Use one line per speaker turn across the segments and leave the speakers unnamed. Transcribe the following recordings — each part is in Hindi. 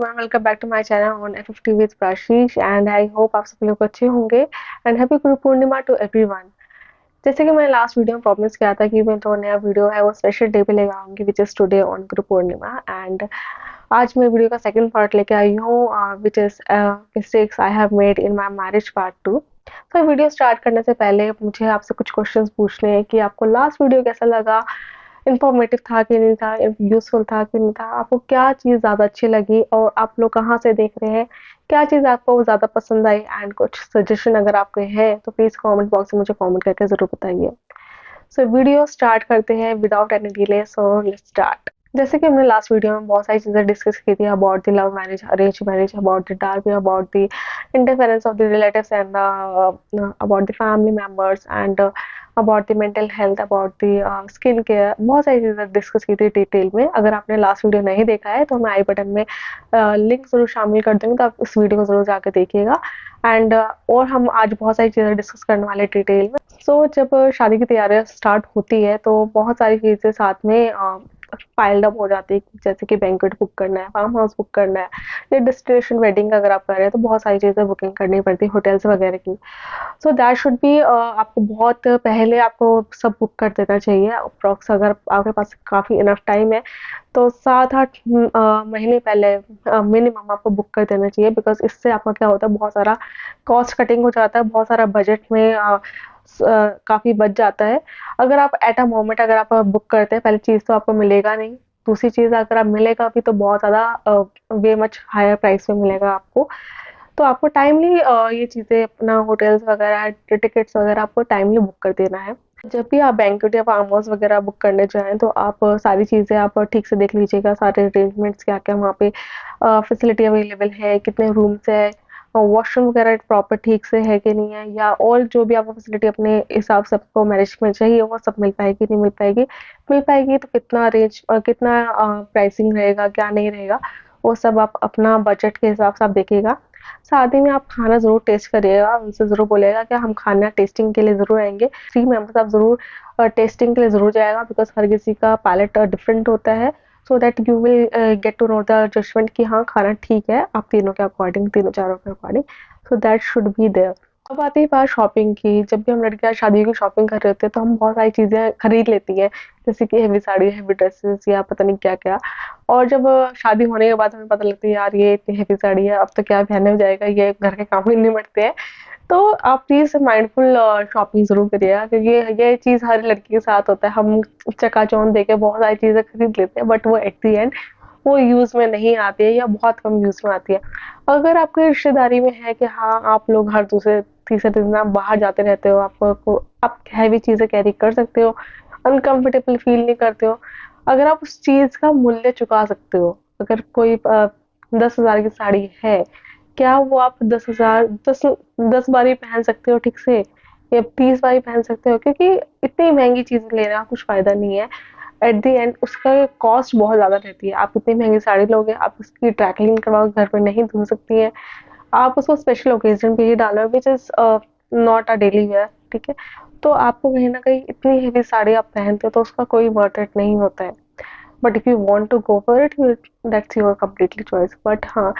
Everyone, welcome back to my channel on FFT with Prashish and I hope आप सभी लोग अच्छे होंगे and happy Guru Purnima to everyone. जैसे कि मैंने लास्ट वीडियो में प्रॉमिस किया था कि मैं जो नया वीडियो है वो स्पेशल डे पे लेकर आऊंगी which is today on Guru Purnima. And आज मैं वीडियो का सेकंड पार्ट लेके आई हूँ which is mistakes I have made in my marriage part 2। तो वीडियो स्टार्ट करने से पहले मुझे आपसे कुछ क्वेश्चंस पूछने हैं कि आपको लास्ट वीडियो कैसा लगा, इंफॉर्मेटिव था कि नहीं था, यूजफुल था कि नहीं था, आपको क्या चीज़ ज़्यादा अच्छी लगी और आप लोग कहाँ से देख रहे हैं, क्या चीज़ आपको ज़्यादा पसंद आई एंड कुछ सजेशन अगर आपके हैं तो प्लीज़ कमेंट बॉक्स में मुझे कमेंट करके ज़रूर बताइए। सो वीडियो स्टार्ट करते हैं without any delay. So let's start. जैसे कि हमने लास्ट वीडियो में बहुत सारी चीज़ें डिस्कस की थी about the love marriage, arrange marriage, about the dark, about the interference of the relatives and about the family members and about the mental health, about the skin care, बहुत सारी चीज़ें डिस्कस की थी डिटेल में। अगर आपने लास्ट वीडियो नहीं देखा है तो मैं आई बटन में लिंक ज़रूर शामिल कर दूँगी, तो आप इस वीडियो को ज़रूर जाकर देखिएगा। एंड और हम आज बहुत सारी चीज़ें डिस्कस करने वाले डिटेल में। सो जब शादी की तैयारियां स्टार्ट होती है तो बहुत सारी चीज़ें साथ में पाइल्ड अप हो जाती है, जैसे कि बैंक्वेट बुक करना है, फार्म हाउस बुक करना है, या डेस्टिनेशन वेडिंग अगर आप कर रहे हैं तो बहुत सारी चीज़ें बुकिंग करनी पड़ती है, होटल्स वगैरह की। सो दैट शुड बी आपको बहुत पहले आपको सब बुक कर देना चाहिए। अप्रॉक्स अगर आपके पास काफ़ी इनफ टाइम है तो 7-8 महीने पहले मिनिमम आपको बुक कर देना चाहिए, बिकॉज इससे आपका क्या होता है, बहुत सारा कॉस्ट कटिंग हो जाता है, बहुत सारा बजट में काफ़ी बच जाता है। अगर आप एट अ मोमेंट अगर आप बुक करते हैं, पहली चीज़ तो आपको मिलेगा नहीं, दूसरी चीज़ अगर आप मिलेगा भी तो बहुत ज़्यादा वे मच हायर प्राइस में मिलेगा आपको। तो आपको टाइमली ये चीज़ें अपना होटल्स वगैरह, टिकट्स वगैरह आपको टाइमली बुक कर देना है। जब भी आप बैंक्वेट या फार्म हाउस वगैरह बुक करने जाएँ तो आप सारी चीज़ें आप ठीक से देख लीजिएगा, सारे अरेंजमेंट्स क्या-क्या वहाँ पे फैसिलिटी अवेलेबल है, कितने रूम्स है, वॉशरूम वगैरह प्रॉपर ठीक से है कि नहीं है, या और जो भी आपको फैसिलिटी अपने हिसाब से आपको मैरिज में चाहिए वो सब मिल पाएगी, नहीं मिल पाएगी। मिल पाएगी तो कितना प्राइसिंग रहेगा, क्या नहीं रहेगा, वो सब आप अपना बजट के हिसाब से आप देखिएगा। साथ ही में आप खाना ज़रूर टेस्ट करिएगा, उनसे ज़रूर बोलिएगा कि हम खाना टेस्टिंग के लिए ज़रूर आएँगे। 3 मेंबर्स आप ज़रूर टेस्टिंग के लिए ज़रूर जाइएगा, बिकॉज़ हर किसी का पैलेट डिफरेंट होता है। So that you will get to know the judgement कि हाँ, खाना ठीक है आप तीनों के अकॉर्डिंग, तीनों चारों के according. So that should be there. अब आती है बात शॉपिंग की। जब भी हम लड़कियाँ शादी की शॉपिंग कर रहे होते हैं तो हम बहुत सारी चीज़ें खरीद लेती हैं, जैसे कि हेवी साड़ी, हेवी ड्रेसेस या पता नहीं क्या-क्या। और जब शादी होने के बाद हमें पता लगता है यार ये इतनी हेवी साड़ी है, अब तो क्या पहने जाएगा, ये घर के काम ही नहीं निपटते हैं। तो आप प्लीज़ माइंडफुल शॉपिंग ज़रूर करिएगा, क्योंकि ये चीज़ हर लड़की के साथ होता है। हम चकाचौंध देके बहुत सारी चीज़ें खरीद लेते हैं, बट वो एट द एंड वो यूज़ में नहीं आती है या बहुत कम यूज़ में आती है। अगर आपकी रिश्तेदारी में है कि हाँ, आप लोग हर दूसरे तीसरे दिन आप बाहर जाते रहते हो, आप हैवी चीज़ें कैरी कर सकते हो, अनकंफर्टेबल फील नहीं करते हो, अगर आप उस चीज़ का मूल्य चुका सकते हो, अगर कोई 10,000 की साड़ी है, क्या वो आप 10 बार ही पहन सकते हो ठीक से, या 30 बार ही पहन सकते हो? क्योंकि इतनी महँगी चीज़ें लेना कुछ फ़ायदा नहीं है। एट द एंड उसका कॉस्ट बहुत ज़्यादा रहती है। आप इतनी महँगी साड़ी लोगे, आप उसकी ड्राई क्लीन करवाओगे, घर पे नहीं धुल सकती हैं। आप उसको स्पेशल ओकेज़न पे ही डालो, which is not a daily wear, ठीक है? तो आपको कहीं न कहीं इतनी हेवी साड़ी आप पहनते हो तो उसका कोई वर्थ इट नहीं होता है। But if you want to go for it, that's your completely choice. But हाँ,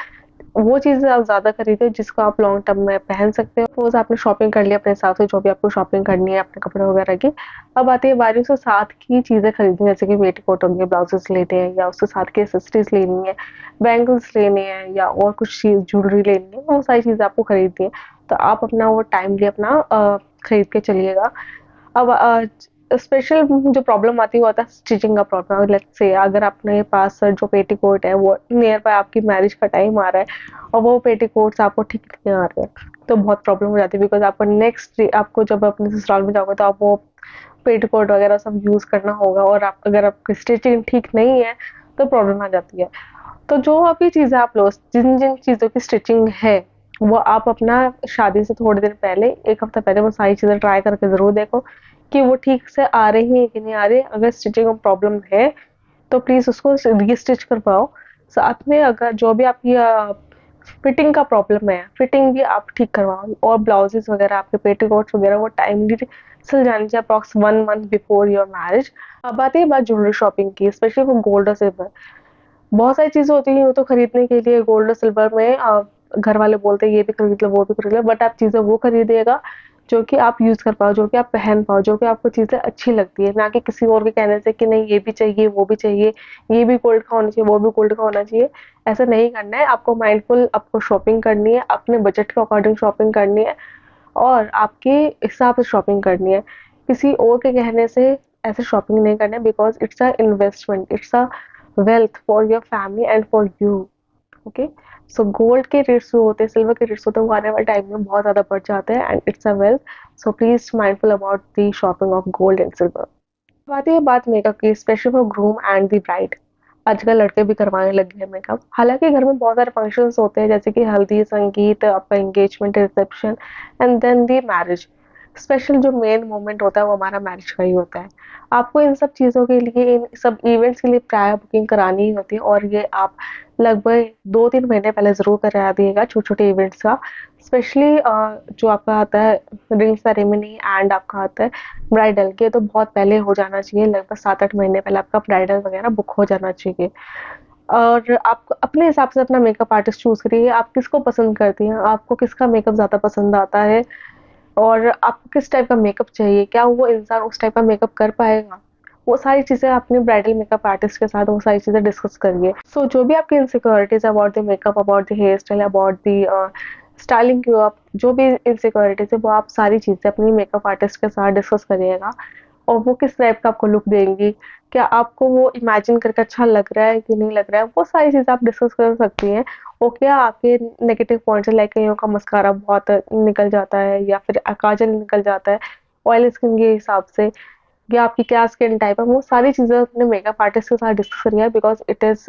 वो चीज़ें आप ज़्यादा खरीदो जिसको आप लॉन्ग टर्म में पहन सकते हो। सपोज़ आपने शॉपिंग कर लिया अपने हिसाब से, जो भी आपको शॉपिंग करनी है अपने कपड़े वगैरह की। अब आती है बारी उसके साथ की चीज़ें खरीदनी, जैसे कि पेटीकोट हो गए, ब्लाउजेस लेने हैं, या उसके साथ की एक्सेसरीज लेनी है, बैंगल्स लेने हैं, या और कुछ चीज़ ज्वेलरी लेनी है, वो सारी चीज़ें आपको खरीदनी है। तो आप अपना वो टाइमली अपना खरीद के चलिएगा। अब स्पेशल जो प्रॉब्लम आती है वो आता है स्टिचिंग का प्रॉब्लम। लेट्स से अगर अपने पास जो पेटीकोट है वो नियर बाय आपकी मैरिज का टाइम आ रहा है और वो पेटीकोट्स आपको ठीक नहीं आ रहे हैं, तो बहुत प्रॉब्लम हो जाती है, बिकॉज आपको नेक्स्ट आपको जब अपने ससुराल में जाओगे तो आप वो पेटीकोट वगैरह सब यूज़ करना होगा, और आप अगर आपकी स्टिचिंग ठीक नहीं है तो प्रॉब्लम आ जाती है। तो जो अभी चीज़ें आप लो, जिन जिन चीज़ों की स्टिचिंग है वो आप अपना शादी से थोड़े दिन पहले, 1 हफ्ता पहले वो सारी चीज़ें ट्राई करके ज़रूर देखो कि वो ठीक से आ रही है कि नहीं आ रही। अगर स्टिचिंग में प्रॉब्लम है तो प्लीज़ उसको रीस्टिच करवाओ। साथ में अगर जो भी आपकी फिटिंग का प्रॉब्लम है, फिटिंग भी आप ठीक करवाओ, और ब्लाउजेस वगैरह आपके पेटीकोट्स वगैरह वो टाइमली सिल जानी चाहिए, approx 1 month before your marriage. अब आती है बात ज्वेलरी शॉपिंग की, स्पेशली फॉर गोल्ड और सिल्वर। बहुत सारी चीज़ें होती हैं यूँ तो खरीदने के लिए गोल्ड और सिल्वर में, घर वाले बोलते हैं ये भी खरीद लो, वो भी खरीद लो, बट आप चीज़ें वो खरीदिएगा जो कि आप यूज़ कर पाओ, जो कि आप पहन पाओ, जो कि आपको चीज़ें अच्छी लगती है, ना कि किसी और के कहने से कि नहीं ये भी चाहिए, वो भी चाहिए, ये भी गोल्ड का होना चाहिए, वो भी गोल्ड का होना चाहिए। ऐसा नहीं करना है, आपको माइंडफुल आपको शॉपिंग करनी है, अपने बजट के अकॉर्डिंग शॉपिंग करनी है और आपके हिसाब से शॉपिंग करनी है। किसी और के कहने से ऐसे शॉपिंग नहीं करना है, because it's a investment, it's a wealth for your family and for you. Okay, so gold के रेट्स जो होते हैं, सिल्वर के रेट्स होते हैं, वो आने वाले टाइम में बहुत ज़्यादा बढ़ जाते हैं and it's a wealth. So please mindful about the shopping of gold and silver. अब आती है बात मेकअप की, specially for groom and the bride. आजकल लड़के भी करवाने लग गए हैं मेकअप। हालाँकि घर में बहुत सारे फंक्शंस होते हैं जैसे कि हल्दी, संगीत, आपका engagement, reception and then the marriage. Special जो मेन मोमेंट होता है वो हमारा मैरिज का ही होता है। आपको इन सब चीज़ों के लिए, इन सब इवेंट्स के लिए प्रायर बुकिंग करानी ही होती है और ये आप लगभग 2-3 महीने पहले ज़रूर करा दिएगा छोटे-छोटे इवेंट्स का। स्पेशली जो आपका आता है रिंग सेरेमनी एंड आपका आता है ब्राइडल के, तो बहुत पहले हो जाना चाहिए, लगभग 7-8 महीने पहले आपका ब्राइडल वगैरह बुक हो जाना चाहिए। और आप अपने हिसाब से अपना मेकअप आर्टिस्ट चूज़ करिए, आप किसको पसंद करती हैं, आपको किसका मेकअप ज़्यादा पसंद आता है और आपको किस टाइप का मेकअप चाहिए, क्या वो इंसान उस टाइप का मेकअप कर पाएगा? वो सारी चीज़ें अपने ब्राइडल मेकअप आर्टिस्ट के साथ वो सारी चीज़ें डिस्कस करिए। सो जो भी आपकी insecurities about the makeup, about the hair style, about the styling की, आप जो भी इनसिक्योरिटीज़ है वो आप सारी चीज़ें अपनी मेकअप आर्टिस्ट के साथ डिस्कस करिएगा। और वो किस टाइप का आपको लुक देंगी, क्या आपको वो इमेजिन करके अच्छा लग रहा है कि नहीं लग रहा है, वो सारी चीज़ें आप डिस्कस कर सकती हैं। और क्या आपके नेगेटिव पॉइंट्स है, लाइक कईयों का मस्कारा बहुत निकल जाता है या फिर काजल निकल जाता है ऑयली स्किन के हिसाब से, या आपकी क्या स्किन टाइप है, वो सारी चीज़ें अपने मेकअप आर्टिस्ट के साथ डिस्कस करिए, because it is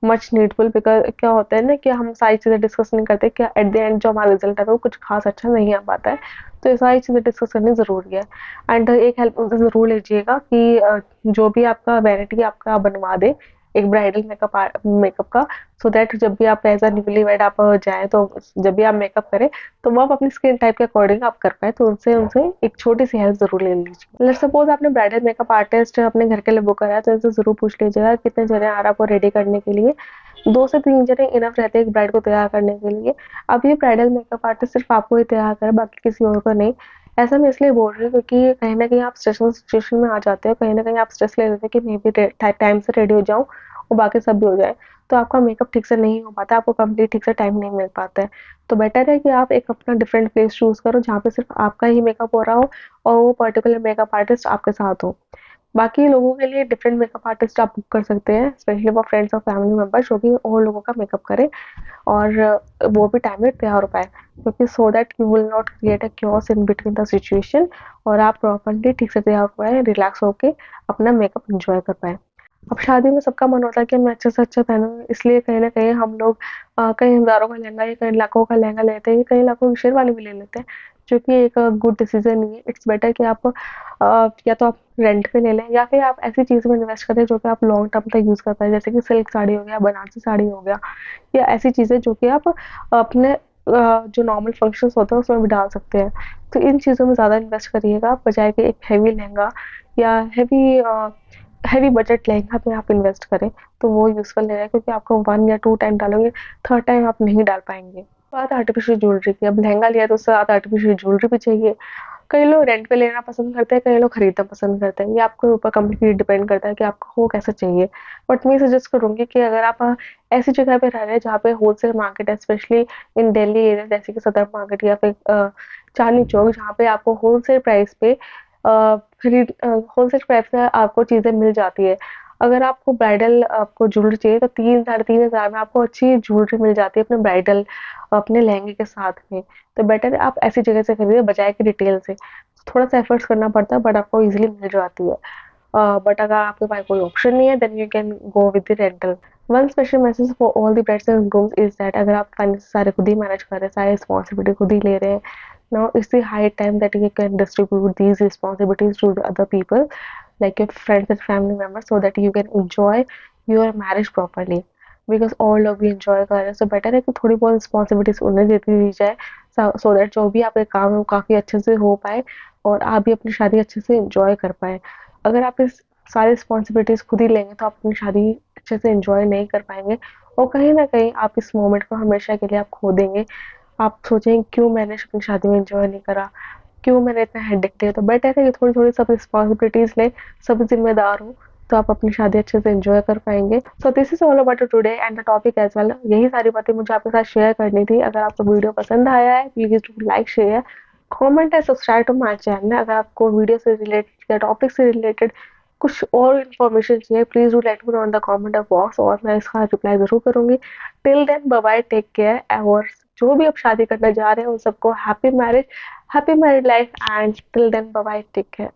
much needful. Because क्या होता है ना कि हम सारी चीज़ें डिस्कस नहीं करते, क्या एट द एंड जो हमारा रिज़ल्ट है वो कुछ ख़ास अच्छा नहीं आ पाता है। तो ये सारी चीज़ें डिस्कस करनी ज़रूरी है। एंड एक हेल्प उनसे ज़रूर लीजिएगा कि जो भी आपका वैनिटी आपका बनवा दे एक ब्राइडल मेकअप का, सो दैट जब भी आप एज़ अ न्यूलीवैड आप जाएँ, तो जब भी आप मेकअप करें तो वो आप अपनी स्किन टाइप के अकॉर्डिंग आप कर पाएँ, तो उनसे उनसे एक छोटी-सी हेल्प ज़रूर ले लीजिए। लेट्स सपोज़ आपने ब्राइडल मेकअप आर्टिस्ट अपने घर के लिए बुक करा है, तो इनसे ज़रूर पूछ लीजिएगा कितने जने आ रहे हैं आपको रेडी करने के लिए। 2 से 3 जने इनफ रहते हैं एक ब्राइड को तैयार करने के लिए। अब ये ब्राइडल मेकअप आर्टिस्ट सिर्फ़ आपको ही तैयार करे, बाकी किसी और को नहीं। ऐसा मैं इसलिए बोल रही हूँ क्योंकि कहीं न कहीं आप स्ट्रेसफुल सिचुएशन में आ जाते हो, कहीं न कहीं आप स्ट्रेस ले लेते हैं कि मैं भी टाइम से रेडी हो जाऊँ और बाकी सब भी हो जाए। तो आपका मेकअप ठीक से नहीं हो पाता, आपको कंप्लीट ठीक से टाइम नहीं मिल पाता है। तो बेटर है कि आप एक अपना डिफरेंट प्लेस चूज़ करो जहाँ पे सिर्फ़ आपका ही मेकअप हो रहा हो और वो पर्टिकुलर मेकअप आर्टिस्ट आपके साथ हो। बाकी लोगों के लिए डिफरेंट मेकअप आर्टिस्ट आप बुक कर सकते हैं, स्पेशली फॉर फ्रेंड्स और फैमिली मेंबर्स जो कि और लोगों का मेकअप करें और वो भी टाइम में तैयार हो पाए, क्योंकि सो that you will not create a chaos in between the situation और आप प्रॉपर्ली ठीक से तैयार हो पाए, रिलैक्स होके अपना मेकअप एंजॉय कर पाए। अब शादी में सबका मन होता है कि मैं अच्छे से अच्छा पहनूँ, इसलिए कहीं न कहीं हम लोग कई हज़ारों का लहंगा या कई लाखों का लहंगा लेते हैं, कई लाखों की शेरवानी भी ले लेते हैं, जो कि एक गुड डिसीज़न नहीं है। इट्स बेटर कि आप या तो आप रेंट पे ले लें या फिर आप ऐसी चीज़ में इन्वेस्ट करें जो कि आप लॉन्ग टर्म तक यूज़ कर पाएँ, जैसे कि सिल्क साड़ी हो गया, बनारसी साड़ी हो गया, या ऐसी चीज़ें जो कि आप अपने जो नॉर्मल फंक्शंस होते हैं उसमें भी डाल सकते हैं। तो इन चीज़ों में ज़्यादा इन्वेस्ट करिएगा बजाए कि एक हेवी लहंगा या हेवी बजट लहंगा में आप इन्वेस्ट करें, तो वो यूज़फुल नहीं है क्योंकि आपको 1 या 2 टाइम डालोगे, थर्ड टाइम आप नहीं डाल पाएँगे। बात आर्टिफ़िशियल ज्वेलरी की, अब लहंगा लिया तो उससे ज़्यादा आर्टिफ़िशियल ज्वेलरी भी चाहिए। कई लोग रेंट पे लेना पसंद करते हैं, कई लोग खरीदना पसंद करते हैं। ये आपके ऊपर कंप्लीटली डिपेंड करता है कि आपको वो कैसा चाहिए। बट मैं सजेस्ट करूँगी कि अगर आप ऐसी जगह पे रह रहे हैं जहाँ पे होलसेल मार्केट है, स्पेशली इन दिल्ली एरिया जैसे कि सदर मार्केट या फिर चांदनी चौक, जहाँ पे आपको होलसेल प्राइस पे होलसेल प्राइस पे आपको चीज़ें मिल जाती है। अगर आपको ब्राइडल आपको ज्वेलरी चाहिए तो 3 साढ़े 3 हज़ार में आपको अच्छी ज्वेलरी मिल जाती है अपने ब्राइडल अपने लहंगे के साथ में। तो बेटर है आप ऐसी जगह से खरीदें बजाए कि रिटेल से। थोड़ा-सा एफर्ट्स करना पड़ता है बट आपको ईज़िली मिल जाती है। बट अगर आपके पास कोई ऑप्शन नहीं है then you can go with the rental. One special message for all the brides and grooms is that अगर आप फाइनेंस सारे खुद ही मैनेज कर रहे हैं, सारी रिस्पॉन्सिबिलिटी खुद ही ले रहे हैं, now it's the high time that you can distribute these responsibilities to the other people like your friends and family members so that you can enjoy your marriage properly, because all लोग भी enjoy कर रहे हैं, so better है कि थोड़ी बहुत responsibilities उन्हें दे दी जाए, so that जो भी आपके काम है वो काफ़ी अच्छे से हो पाए और आप भी अपनी शादी अच्छे से enjoy कर पाए। अगर आप इस सारी रिस्पॉन्सिबिलिटीज खुद ही लेंगे तो आप अपनी शादी अच्छे से एंजॉय नहीं कर पाएंगे और कहीं ना कहीं आप इस मोमेंट को हमेशा के लिए आप खो देंगे। आप सोचेंगे क्यों मैंने अपनी शादी में एंजॉय नहीं करा, क्यों मैंने इतना हेडेक लिया। तो बेटर है कि थोड़ी थोड़ी सब रिस्पॉन्सिबिलिटीज ले, सब जिम्मेदार हो, तो आप अपनी शादी अच्छे से एंजॉय कर पाएंगे। So this is all about today and the topic as well. यही सारी बातें मुझे आपके साथ शेयर करनी थी। अगर आपको वीडियो पसंद आया है please do like, share, comment and subscribe to my channel. अगर आपको वीडियो से रिलेटेड या टॉपिक से रिलेटेड कुछ और इन्फॉर्मेशन चाहिए please do let me know in the comment box और मैं इसका रिप्लाई जरूर करूंगी। Till then bye bye, take care. और जो भी आप शादी करना जा रहे हैं उन सबको happy marriage, happy married life and till then bye bye, take care.